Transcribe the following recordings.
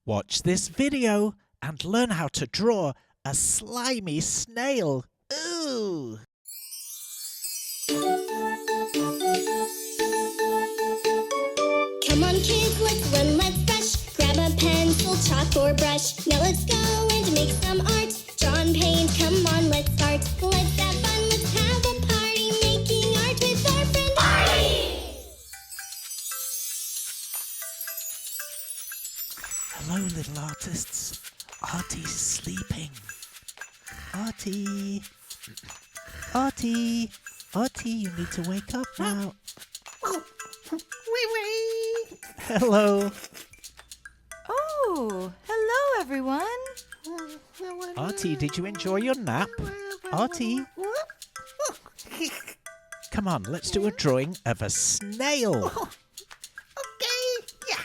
Watch this video and learn how to draw a slimy snail. Ooh! Come on kids, let's run, let's rush. Grab a pencil, chalk or brush. Now let's go and make some art. Draw and paint, come on, let's start. Let's have fun, let's have a party. Making art with our friend Artie. Hello, little artists. Artie's sleeping. Artie. Artie. Artie, you need to wake up now. Wee-wee. Hello. Oh, hello everyone. Artie, did you enjoy your nap? Artie? Come on, let's do a drawing of a snail. Okay, yeah.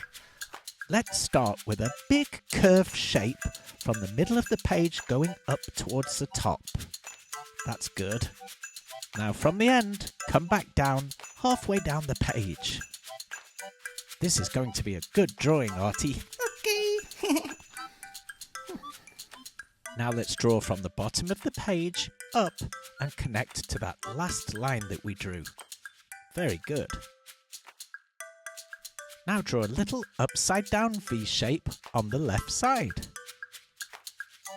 Let's start with a big curved shape from the middle of the page going up towards the top. That's good. Now from the end, come back down halfway down the page. This is going to be a good drawing, Artie. Okay. Now let's draw from the bottom of the page up and connect to that last line that we drew. Very good. Now draw a little upside down V shape on the left side.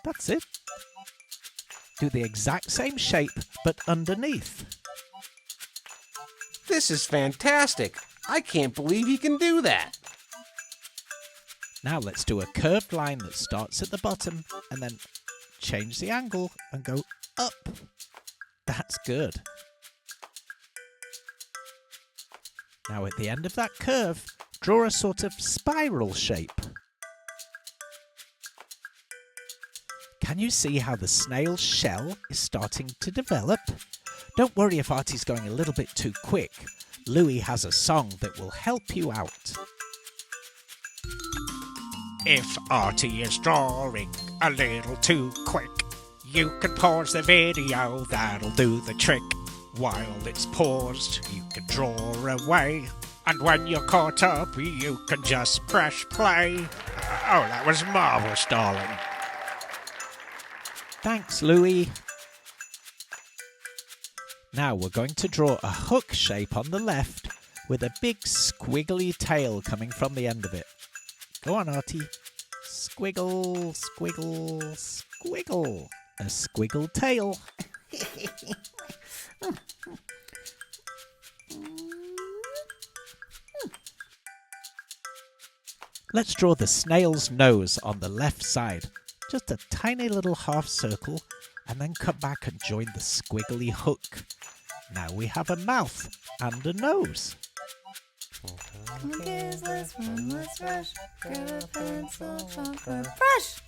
That's it. Do the exact same shape but underneath. This is fantastic. I can't believe he can do that. Now let's do a curved line that starts at the bottom and then change the angle and go up. That's good. Now at the end of that curve, draw a sort of spiral shape. Can you see how the snail's shell is starting to develop? Don't worry if Artie's going a little bit too quick. Louie has a song that will help you out. If Artie is drawing a little too quick, you can pause the video, that'll do the trick. While it's paused, you can draw away, and when you're caught up, you can just press play. Oh, that was marvellous, darling. Thanks, Louie. Now we're going to draw a hook shape on the left with a big squiggly tail coming from the end of it. Go on, Artie. Squiggle, squiggle, squiggle. A squiggle tail. Let's draw the snail's nose on the left side. Just a tiny little half circle, and then come back and join the squiggly hook. Now we have a mouth and a nose. Okay, let's run, let's rush. Grab a pencil, chalk or brush.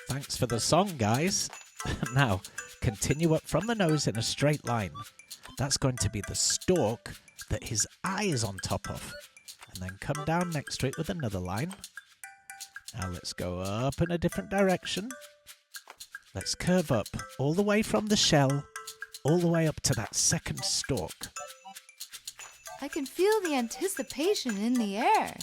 Thanks for the song, guys. Now, continue up from the nose in a straight line. That's going to be the stalk that his eye is on top of. And then come down next to it with another line. Now let's go up in a different direction. Let's curve up all the way from the shell, all the way up to that second stalk. I can feel the anticipation in the air.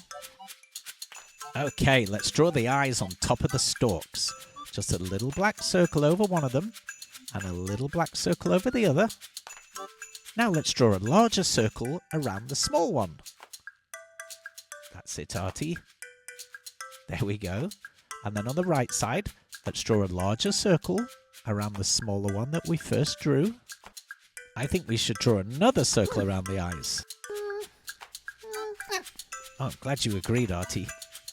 Okay, let's draw the eyes on top of the stalks. Just a little black circle over one of them, and a little black circle over the other. Now let's draw a larger circle around the small one. That's it, Artie. There we go. And then on the right side, let's draw a larger circle around the smaller one that we first drew. I think we should draw another circle around the eyes. Oh, I'm glad you agreed, Artie.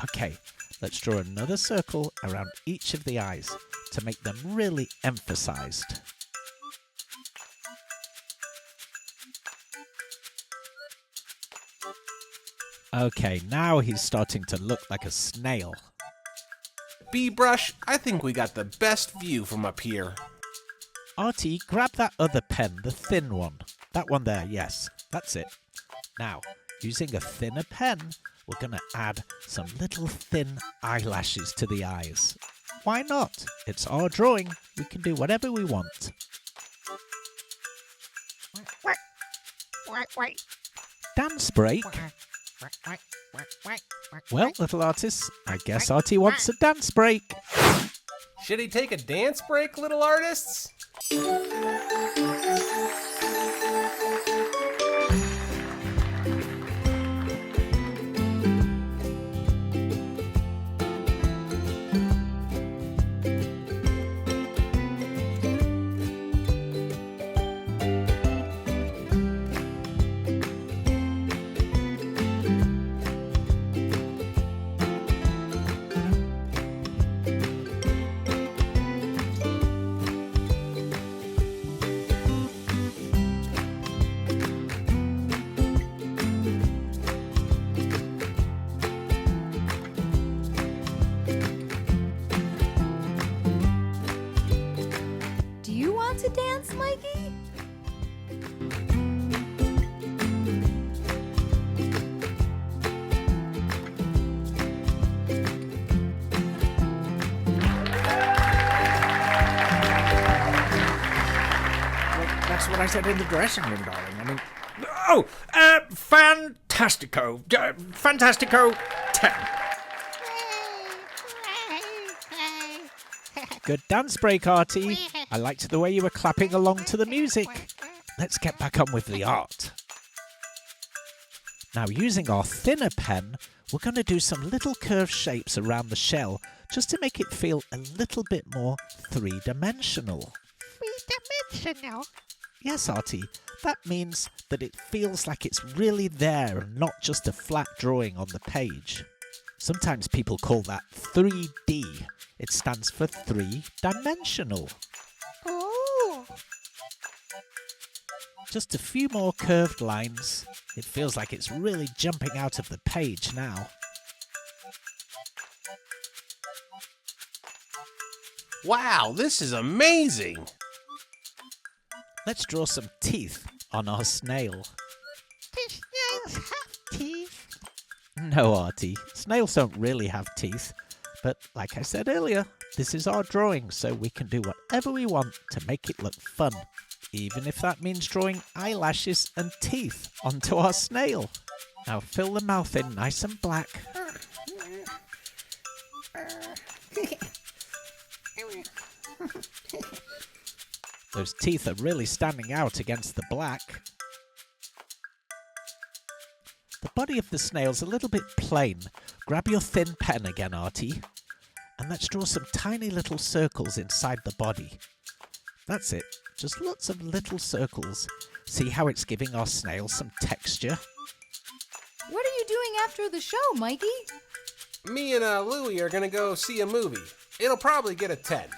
Okay, let's draw another circle around each of the eyes to make them really emphasized. Okay, now he's starting to look like a snail. B-Brush, I think we got the best view from up here. Artie, grab that other pen, the thin one. That one there, yes, that's it. Now, using a thinner pen, we're going to add some little thin eyelashes to the eyes. Why not? It's our drawing. We can do whatever we want. Wait. Dance break? Well, little artists, I guess Artie wants a dance break. Should he take a dance break, little artists? Do you want to dance, Mikey? That's what I said in the dressing room, darling. I mean, fantastico. Fantastico 10. Good dance break, Artie. I liked the way you were clapping along to the music. Let's get back on with the art. Now, using our thinner pen, we're going to do some little curved shapes around the shell just to make it feel a little bit more three-dimensional. Three-dimensional. Yes, Artie, that means that it feels like it's really there and not just a flat drawing on the page. Sometimes people call that 3D. It stands for three-dimensional. Ooh. Just a few more curved lines. It feels like it's really jumping out of the page now. Wow, this is amazing! Let's draw some teeth on our snail. Do snails have teeth? No, Artie, snails don't really have teeth. But like I said earlier, this is our drawing, so we can do whatever we want to make it look fun, even if that means drawing eyelashes and teeth onto our snail. Now fill the mouth in nice and black. Those teeth are really standing out against the black. The body of the snail's a little bit plain. Grab your thin pen again, Artie. And let's draw some tiny little circles inside the body. That's it. Just lots of little circles. See how it's giving our snail some texture? What are you doing after the show, Mikey? Me and Louie are gonna go see a movie. It'll probably get a 10.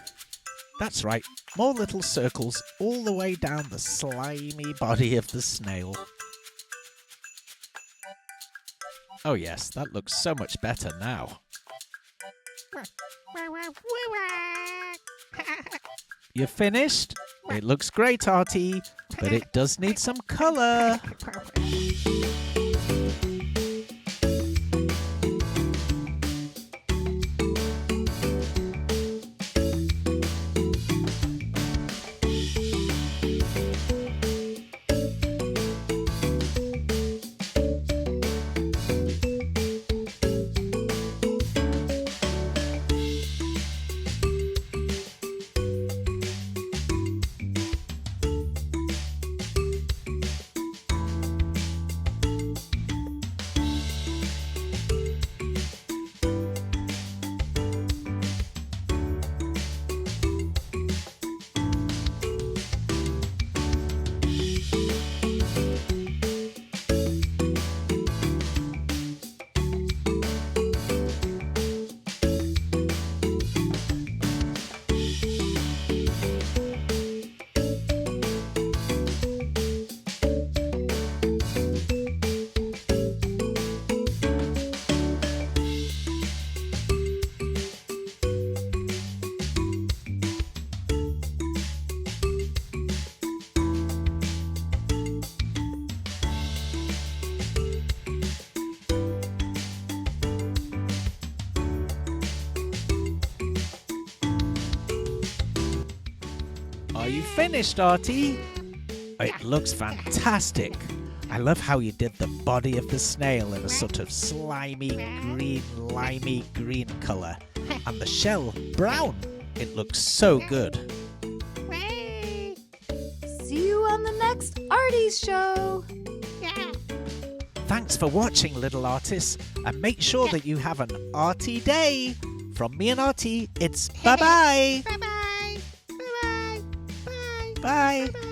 That's right. More little circles all the way down the slimy body of the snail. Oh yes, that looks so much better now. You finished? It looks great, Artie, but it does need some colour. Are you finished, Artie? It looks fantastic. I love how you did the body of the snail in a sort of slimy green, limey green colour. And the shell brown. It looks so good. Way. See you on the next Arties show. Yeah. Thanks for watching, little artists, and make sure that you have an Artie day. From me and Artie, it's bye-bye. Bye-bye. Bye-bye. Bye. Bye. Bye.